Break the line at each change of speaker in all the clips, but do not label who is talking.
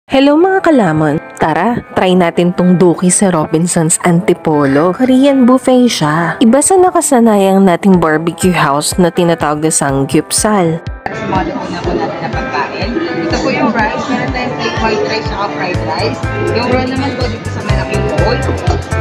Hello mga kalamon! Tara, try natin tong Dookey sa Robinson's Antipolo. Korean buffet siya. Iba sa nakasanayang nating barbecue house na tinatawag na Samgyeopsal.
Model una po natin na pagkain. Ito po yung rice. Meron tayong flake white rice at fried rice. Yung roll naman po dito sa malaking bowl.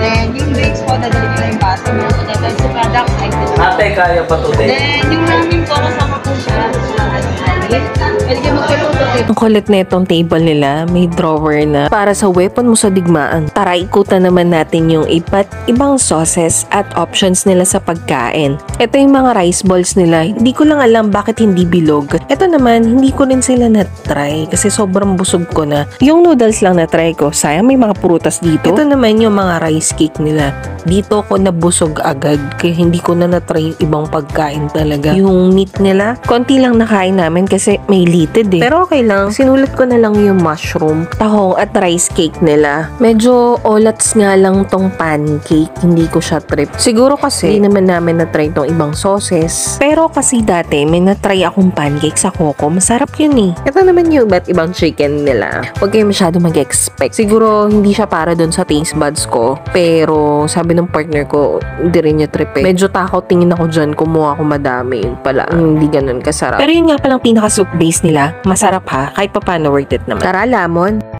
Then yung drinks po, dadali ko na yung baso. Meron po natin sa product like this.
Ate, kaya pa to din.
Then yung ramen po, kasama po siya sa alit. Pwede kayo magkaluto.
Ang kulit na itong table nila, may drawer na para sa weapon mo sa digmaan. Tara, ikutan naman natin yung iba't ibang sauces at options nila sa pagkain. Ito yung mga rice balls nila. Hindi ko lang alam bakit hindi bilog. Ito naman, hindi ko rin sila na-try kasi sobrang busog ko na. Yung noodles lang na-try ko. Sayang may mga prutas dito. Ito naman yung mga rice cake nila. Dito ko nabusog agad kaya hindi ko na na-try yung ibang pagkain talaga. Yung meat nila, konti lang nakain namin kasi may litid eh. Pero okay lang, sinulit ko na lang yung mushroom, tahong at rice cake nila. Medyo olats nga lang tong pancake, hindi ko siya trip. Siguro kasi hindi naman namin na-try tong ibang sauces. Pero kasi dati may na-try akong pancake sa Coco, masarap yun eh. Ito naman yung iba't ibang chicken nila. Huwag kayo masyado mag-expect. Siguro hindi siya para dun sa taste buds ko, pero sabi ng partner ko, hindi rin niya trip eh. Medyo takot tingin ako dyan, kumuha ako madami. Yun pala, hindi ganun kasarap. Pero yun nga palang pinaka-soup base nila, masarap ha, kahit pa paano worth it naman. Tara, lamon!